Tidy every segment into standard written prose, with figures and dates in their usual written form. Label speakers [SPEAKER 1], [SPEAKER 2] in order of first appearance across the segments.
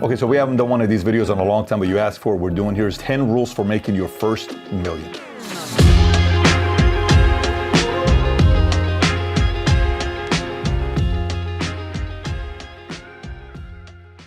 [SPEAKER 1] Okay, so we haven't done one of these videos in a long time, but you asked for it. We're doing here's 10 rules for making your first million.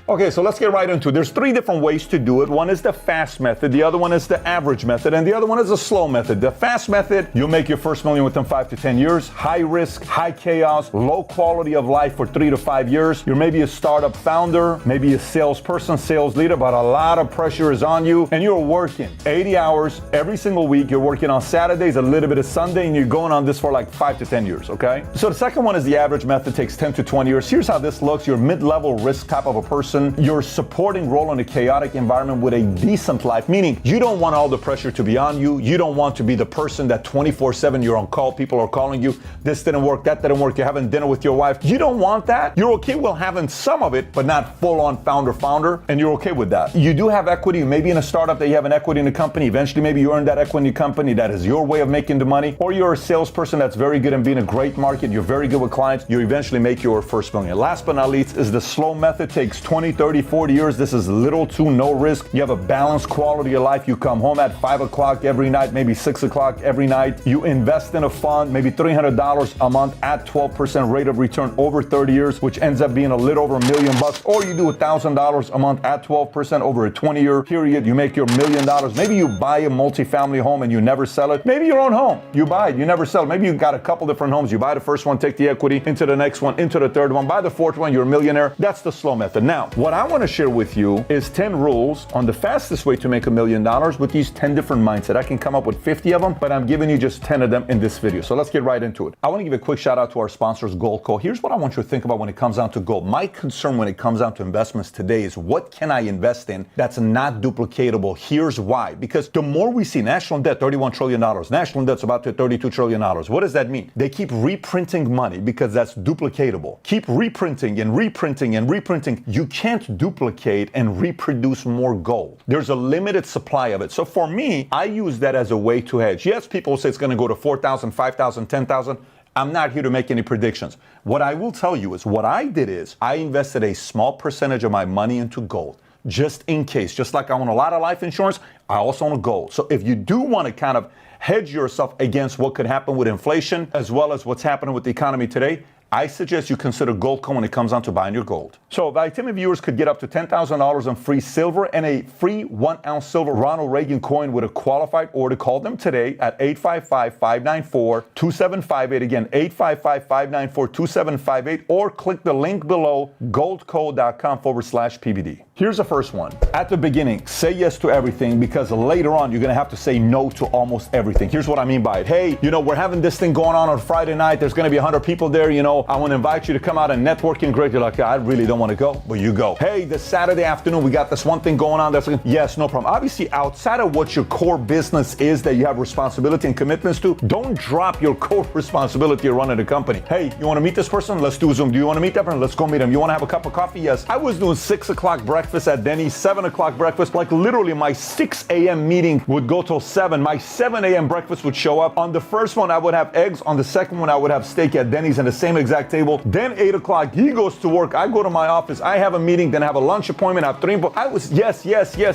[SPEAKER 1] Okay, so let's get right into it. There's 3 different ways to do it. One is the fast method, the other one is the average method, and the other one is the slow method. The fast method, you'll make your first million within 5 to 10 years. High risk, high chaos, low quality of life for 3 to 5 years. You're maybe a startup founder, maybe a salesperson, sales leader, but a lot of pressure is on you, and you're working 80 hours every single week. You're working on Saturdays, a little bit of Sunday, and you're going on this for like 5 to 10 years, okay? So the second one is the average method, takes 10 to 20 years. Here's how this looks. You're mid-level risk type of a person. Your supporting role in a chaotic environment with a decent life, meaning you don't want all the pressure to be on you. You don't want to be the person that 24/7 you're on call. People are calling you. This didn't work. That didn't work. You're having dinner with your wife. You don't want that. You're okay with having some of it, but not full-on founder, and you're okay with that. You do have equity. Maybe in a startup that you have an equity in the company. Eventually, maybe you earn that equity in the company. That is your way of making the money. Or you're a salesperson that's very good in being a great market. You're very good with clients. You eventually make your first million. Last but not least is the slow method. Takes 20, 30, 40 years. This is little to no risk. You have a balanced quality of life. You come home at 5 o'clock every night, maybe 6 o'clock every night. You invest in a fund, maybe $300 a month at 12% rate of return over 30 years, which ends up being a little over $1 million. Or you do $1,000 a month at 12% over a 20-year period. You make your $1 million. Maybe you buy a multifamily home and you never sell it. Maybe your own home. You buy it, you never sell it. Maybe you got a couple different homes. You buy the first one, take the equity into the next one, into the third one. By the fourth one, you're a millionaire. That's the slow method. Now, what I want to share with you is 10 rules on the fastest way to make $1 million with these 10 different mindsets. I can come up with 50 of them, but I'm giving you just 10 of them in this video. So let's get right into it. I want to give a quick shout out to our sponsors, Goldco. Here's what I want you to think about when it comes down to gold. My concern when it comes down to investments today is what can I invest in that's not duplicatable? Here's why. Because the more we see national debt, $31 trillion, national debt's about to $32 trillion. What does that mean? They keep reprinting money because that's duplicatable. Keep reprinting and reprinting and reprinting. You can't duplicate and reproduce more gold. There's a limited supply of it. So for me, I use that as a way to hedge. Yes, people say it's going to go to 4,000, 5,000, 10,000. I'm not here to make any predictions. What I will tell you is what I did is I invested a small percentage of my money into gold just in case. Just like I own a lot of life insurance, I also own gold. So if you do want to kind of hedge yourself against what could happen with inflation as well as what's happening with the economy today, I suggest you consider Goldco when it comes down to buying your gold. So Valuetainment viewers could get up to $10,000 in free silver and a free 1-ounce silver Ronald Reagan coin with a qualified order. Call them today at 855-594-2758. Again, 855-594-2758, or click the link below, goldco.com/PBD. Here's the first one. At the beginning, say yes to everything, because later on, you're gonna have to say no to almost everything. Here's what I mean by it. Hey, we're having this thing going on Friday night. There's gonna be 100 people there, I want to invite you to come out and networking. Great. You're like, I really don't want to go, but you go. Hey, this Saturday afternoon, we got this one thing going on. Yes, no problem. Obviously, outside of what your core business is that you have responsibility and commitments to, don't drop your core responsibility of running the company. Hey, you want to meet this person? Let's do Zoom. Do you want to meet that person? Let's go meet him. You want to have a cup of coffee? Yes. I was doing 6 o'clock breakfast at Denny's, 7 o'clock breakfast. Like literally my 6 a.m. meeting would go till 7. My 7 a.m. breakfast would show up. On the first one, I would have eggs. On the second one, I would have steak at Denny's and the same exact table. Then 8 o'clock, he goes to work. I go to my office. I have a meeting, then I have a lunch appointment. I have 3. I was, yes.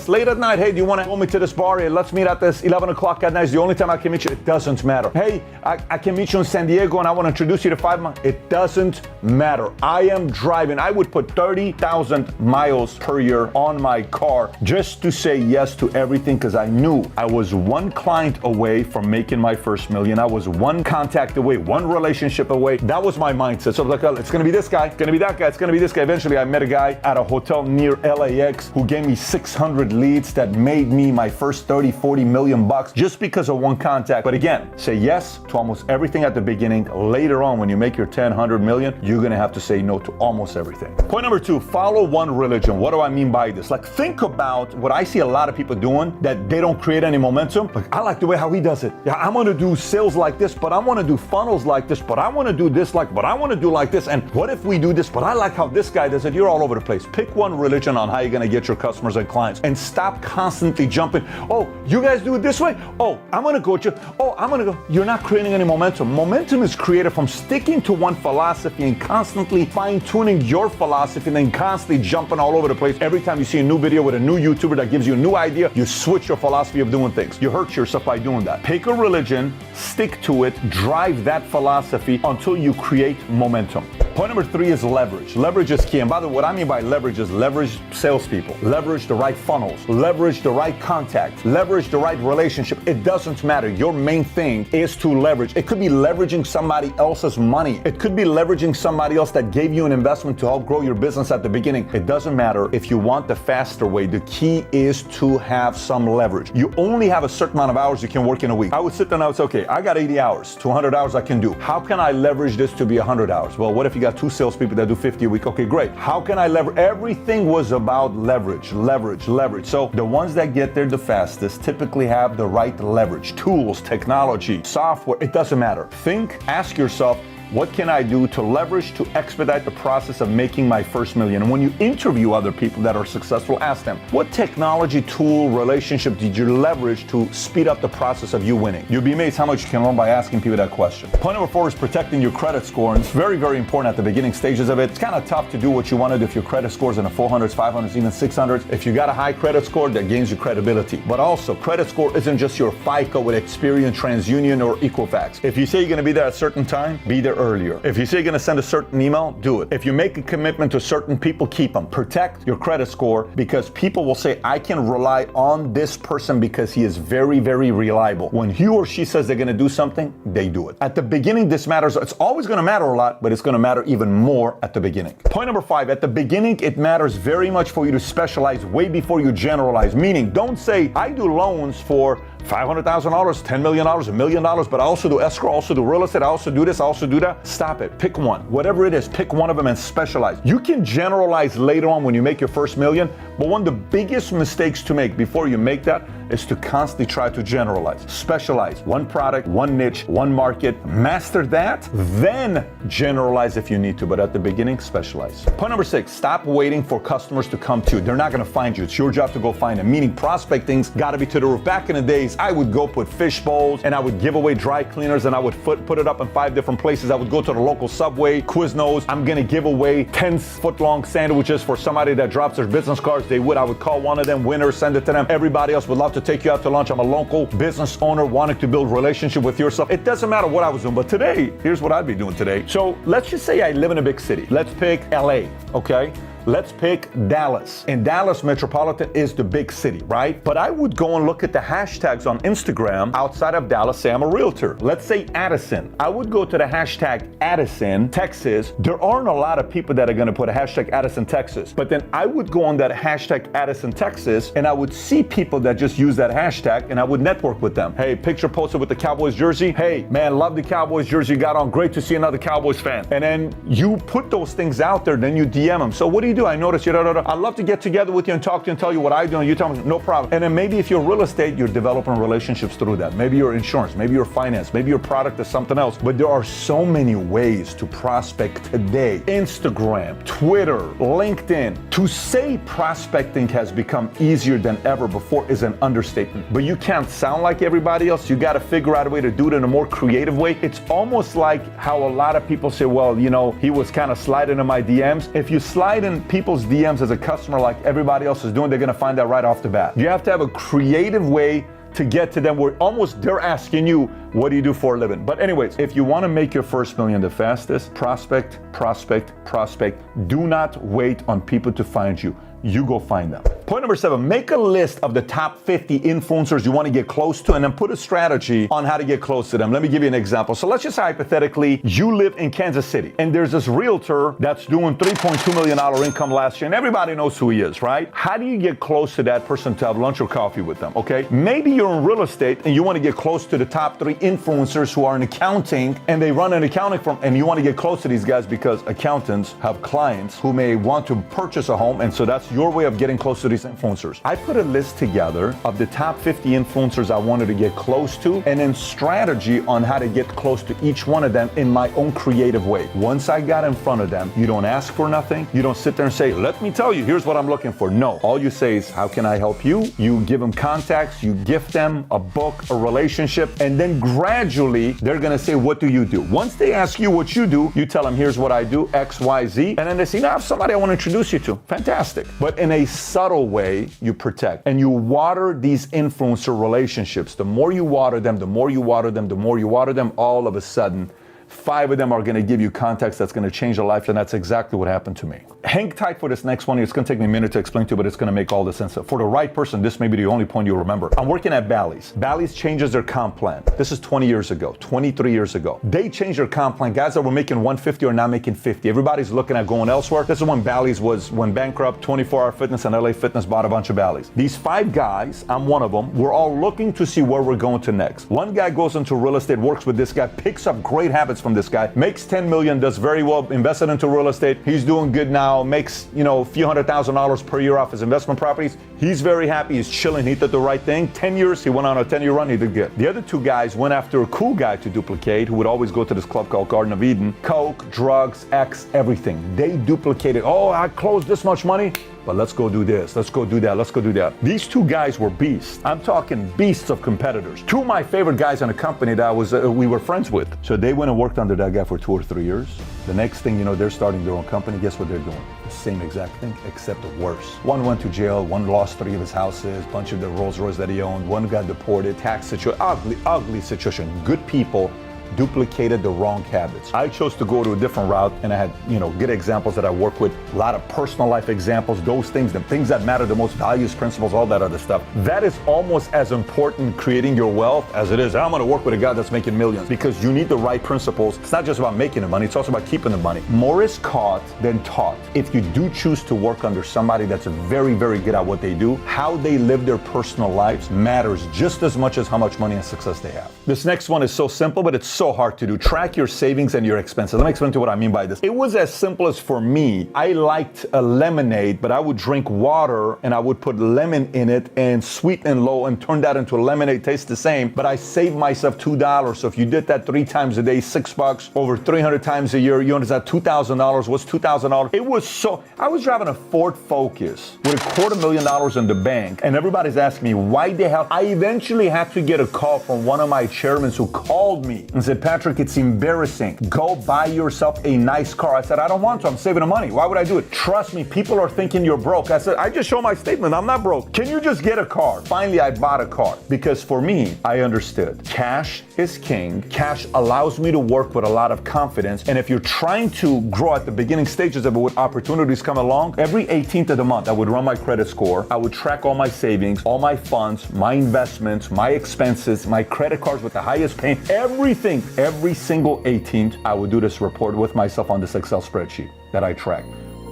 [SPEAKER 1] Late at night, hey, do you want to go me to this bar? Hey, let's meet at this 11 o'clock at night. It's the only time I can meet you. It doesn't matter. Hey, I can meet you in San Diego and I want to introduce you to 5 miles. It doesn't matter. I am driving. I would put 30,000 miles per year on my car just to say yes to everything, because I knew I was one client away from making my first million. I was one contact away, one relationship away. That was my mindset. So I was like, it's going to be this guy, it's going to be that guy, it's going to be this guy. Eventually, I met a guy at a hotel near LAX who gave me 600 leads that made me my first 30, 40 million bucks just because of one contact. But again, say yes to almost everything at the beginning. Later on, when you make your 10, 100 million, you're going to have to say no to almost everything. Point number 2, follow one religion. What do I mean by this? Like, think about what I see a lot of people doing that they don't create any momentum. Like, I like the way how he does it. Yeah, I'm going to do sales like this, but I want to do funnels like this, but I want to do this but I want to do like this. And what if we do this? But I like how this guy does it. You're all over the place. Pick one religion on how you're going to get your customers and clients, and stop constantly jumping. Oh, you guys do it this way? Oh, I'm going to coach you. Oh, I'm going to go. You're not creating any momentum. Momentum is created from sticking to one philosophy and constantly fine-tuning your philosophy and then constantly jumping all over the place every time you see a new video with a new YouTuber that gives you a new idea, you switch your philosophy of doing things. You hurt yourself by doing that. Pick a religion, stick to it, drive that philosophy until you create momentum. Point number 3 is leverage. Leverage is key. And by the way, what I mean by leverage is leverage salespeople, leverage the right funnels, leverage the right contacts, leverage the right relationship. It doesn't matter. Your main thing is to leverage. It could be leveraging somebody else's money. It could be leveraging somebody else that gave you an investment to help grow your business at the beginning. It doesn't matter. If you want the faster way, the key is to have some leverage. You only have a certain amount of hours you can work in a week. I would sit there and I would say, okay, I got 80 hours to 100 hours I can do. How can I leverage this to be 100 hours? Well, what if you got 2 salespeople that do 50 a week? Okay, great. How can I leverage? Everything was about leverage, leverage, leverage. So the ones that get there the fastest typically have the right leverage, tools, technology, software. It doesn't matter. Think, ask yourself, what can I do to leverage to expedite the process of making my first million? And when you interview other people that are successful, ask them, what technology, tool, relationship did you leverage to speed up the process of you winning? You'll be amazed how much you can learn by asking people that question. Point number 4 is protecting your credit score. And it's very, very important at the beginning stages of it. It's kind of tough to do what you want to do if your credit score is in the 400s, 500s, even 600s. If you got a high credit score, that gains you credibility. But also, credit score isn't just your FICO with Experian, TransUnion, or Equifax. If you say you're going to be there at a certain time, be there earlier. If you say you're going to send a certain email, do it. If you make a commitment to certain people, keep them. Protect your credit score, because people will say, I can rely on this person because he is very, very reliable. When he or she says they're going to do something, they do it. At the beginning, this matters. It's always going to matter a lot, but it's going to matter even more at the beginning. Point number 5, at the beginning, it matters very much for you to specialize way before you generalize. Meaning, don't say, I do loans for $500,000, $10 million, $1 million, but I also do escrow, I also do real estate, I also do this, I also do that. Stop it. Pick one. Whatever it is, pick one of them and specialize. You can generalize later on when you make your first million, but one of the biggest mistakes to make before you make that is to constantly try to generalize. Specialize. One product, one niche, one market. Master that, then generalize if you need to, but at the beginning, specialize. Point number 6, stop waiting for customers to come to you. They're not going to find you. It's your job to go find them. Meaning prospecting's got to be to the roof. Back in the days, I would go put fish bowls and I would give away dry cleaners and I would put it up in 5 different places. I would go to the local Subway, Quiznos. I'm going to give away 10-foot-long sandwiches for somebody that drops their business cards. I would call one of them winners, send it to them. Everybody else would love to take you out to lunch. I'm a local business owner wanting to build relationship with yourself. It doesn't matter what I was doing, but today, here's what I'd be doing today. So let's just say I live in a big city. Let's pick LA, okay? Let's pick Dallas. And Dallas Metropolitan is the big city, right? But I would go and look at the hashtags on Instagram outside of Dallas, say I'm a realtor. Let's say Addison. I would go to the hashtag Addison, Texas. There aren't a lot of people that are gonna put a hashtag Addison, Texas. But then I would go on that hashtag Addison, Texas, and I would see people that just use that hashtag and I would network with them. Hey, picture posted with the Cowboys jersey. Hey, man, love the Cowboys jersey you got on. Great to see another Cowboys fan. And then you put those things out there, then you DM them. So what do you do? I noticed you, I'd love to get together with you and talk to you and tell you what I do, and you tell me, no problem. And then maybe if you're real estate, you're developing relationships through that. Maybe you're insurance, maybe you're finance, maybe your product is something else. But there are so many ways to prospect today. Instagram, Twitter, LinkedIn. To say prospecting has become easier than ever before is an understatement. But you can't sound like everybody else. You got to figure out a way to do it in a more creative way. It's almost like how a lot of people say, well, you know, he was kind of sliding in my DMs. If you slide in people's DMs as a customer like everybody else is doing, they're going to find that right off the bat. You have to have a creative way to get to them where almost they're asking you, what do you do for a living? But anyways, if you want to make your first million the fastest, prospect, prospect, prospect. Do not wait on people to find you. You go find them. Point number 7, make a list of the top 50 influencers you want to get close to and then put a strategy on how to get close to them. Let me give you an example. So let's just say hypothetically, you live in Kansas City and there's this realtor that's doing $3.2 million income last year and everybody knows who he is, right? How do you get close to that person to have lunch or coffee with them, okay? Maybe you're in real estate and you want to get close to the top 3 influencers who are in accounting and they run an accounting firm and you want to get close to these guys because accountants have clients who may want to purchase a home, and so that's your way of getting close to these these influencers. I put a list together of the top 50 influencers I wanted to get close to, and then strategy on how to get close to each one of them in my own creative way. Once I got in front of them, you don't ask for nothing. You don't sit there and say, let me tell you, here's what I'm looking for. No, all you say is, how can I help you? You give them contacts, you gift them a book, a relationship, and then gradually they're gonna say, what do you do? Once they ask you what you do, you tell them, here's what I do, X, Y, Z, and then they say, now I have somebody I want to introduce you to. Fantastic. But in a subtle way, you protect and you water these influencer relationships. The more you water them, the more you water them, the more you water them, all of a sudden, 5 of them are going to give you context that's going to change your life, and that's exactly what happened to me. Hang tight for this next one. It's going to take me a minute to explain to you, but it's going to make all the sense. For the right person, this may be the only point you'll remember. I'm working at Bally's. Bally's changes their comp plan. This is 20 years ago, 23 years ago. They changed their comp plan. Guys that were making 150 are now making 50. Everybody's looking at going elsewhere. This is when Bally's went bankrupt. 24 Hour Fitness and LA Fitness bought a bunch of Bally's. These 5 guys, I'm one of them, we're all looking to see where we're going to next. One guy goes into real estate, works with this guy, picks up great habits from this guy, makes 10 million, does very well, invested into real estate. He's doing good now, makes, a few $100,000 per year off his investment properties. He's very happy, he's chilling, he did the right thing. 10 years, he went on a 10-year run, he did good. The other 2 guys went after a cool guy to duplicate, who would always go to this club called Garden of Eden. Coke, drugs, X, everything. They duplicated, I closed this much money, but let's go do this, let's go do that, let's go do that. These 2 guys were beasts. I'm talking beasts of competitors. 2 of my favorite guys in a company that we were friends with. So they went and worked under that guy for 2 or 3 years. The next thing you know, they're starting their own company. Guess what they're doing? The same exact thing, except worse. One went to jail, one lost 3 of his houses, a bunch of the Rolls Royce that he owned, one got deported, tax situation, ugly situation. Good people duplicated the wrong habits. I chose to go to a different route, and I had, good examples that I work with, a lot of personal life examples, those things, the things that matter the most, values, principles, all that other stuff. That is almost as important creating your wealth as it is, I'm going to work with a guy that's making millions, because you need the right principles. It's not just about making the money, it's also about keeping the money. More is caught than taught. If you do choose to work under somebody that's very, very good at what they do, how they live their personal lives matters just as much as how much money and success they have. This next one is so simple, but it's so hard to do. Track your savings and your expenses. Let me explain to you what I mean by this. It was as simple as, for me, I liked a lemonade, but I would drink water and I would put lemon in it and sweeten and low and turn that into a lemonade. Tastes the same, but I saved myself $2. So if you did that 3 times a day, $6, over 300 times a year, you understand $2,000. What's $2,000? It was so, I was driving a Ford Focus with $250,000 in the bank, and everybody's asking me, why the hell? I eventually had to get a call from one of my chairmen who called me and said, Patrick, it's embarrassing. Go buy yourself a nice car. I said, I don't want to. I'm saving the money. Why would I do it? Trust me, people are thinking you're broke. I said, I just show my statement. I'm not broke. Can you just get a car? Finally, I bought a car, because for me, I understood. Cash is king. Cash allows me to work with a lot of confidence. And if you're trying to grow at the beginning stages of it, with opportunities come along, every 18th of the month, I would run my credit score. I would track all my savings, all my funds, my investments, my expenses, my credit cards with the highest paying, everything. Every single 18th, I would do this report with myself on this Excel spreadsheet that I track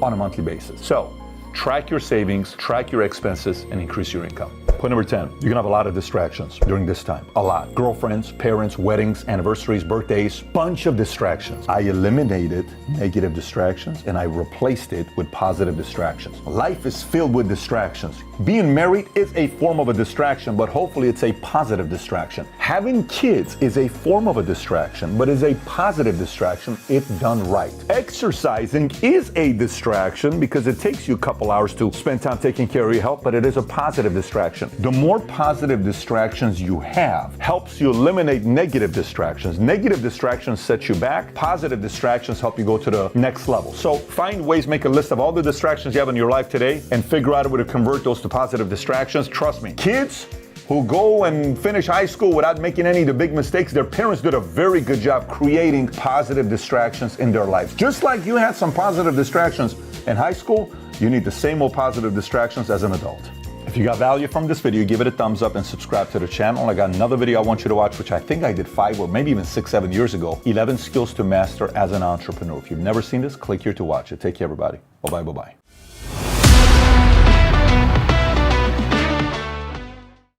[SPEAKER 1] on a monthly basis. So, track your savings, track your expenses, and increase your income. Point number 10, you're gonna have a lot of distractions during this time. A lot. Girlfriends, parents, weddings, anniversaries, birthdays, bunch of distractions. I eliminated negative distractions and I replaced it with positive distractions. Life is filled with distractions. Being married is a form of a distraction, but hopefully it's a positive distraction. Having kids is a form of a distraction, but is a positive distraction if done right. Exercising is a distraction because it takes you a couple hours to spend time taking care of your health, but it is a positive distraction. The more positive distractions you have helps you eliminate negative distractions. Negative distractions set you back. Positive distractions help you go to the next level. So find ways, make a list of all the distractions you have in your life today and figure out a way to convert those to positive distractions. Trust me, kids who go and finish high school without making any of the big mistakes, their parents did a very good job creating positive distractions in their lives. Just like you had some positive distractions in high school, you need the same old positive distractions as an adult. If you got value from this video, give it a thumbs up and subscribe to the channel. I got another video I want you to watch, which I think I did 5 or maybe even 6, 7 years ago. 11 skills to master as an entrepreneur. If you've never seen this, click here to watch it. Take care, everybody. Bye-bye, bye-bye.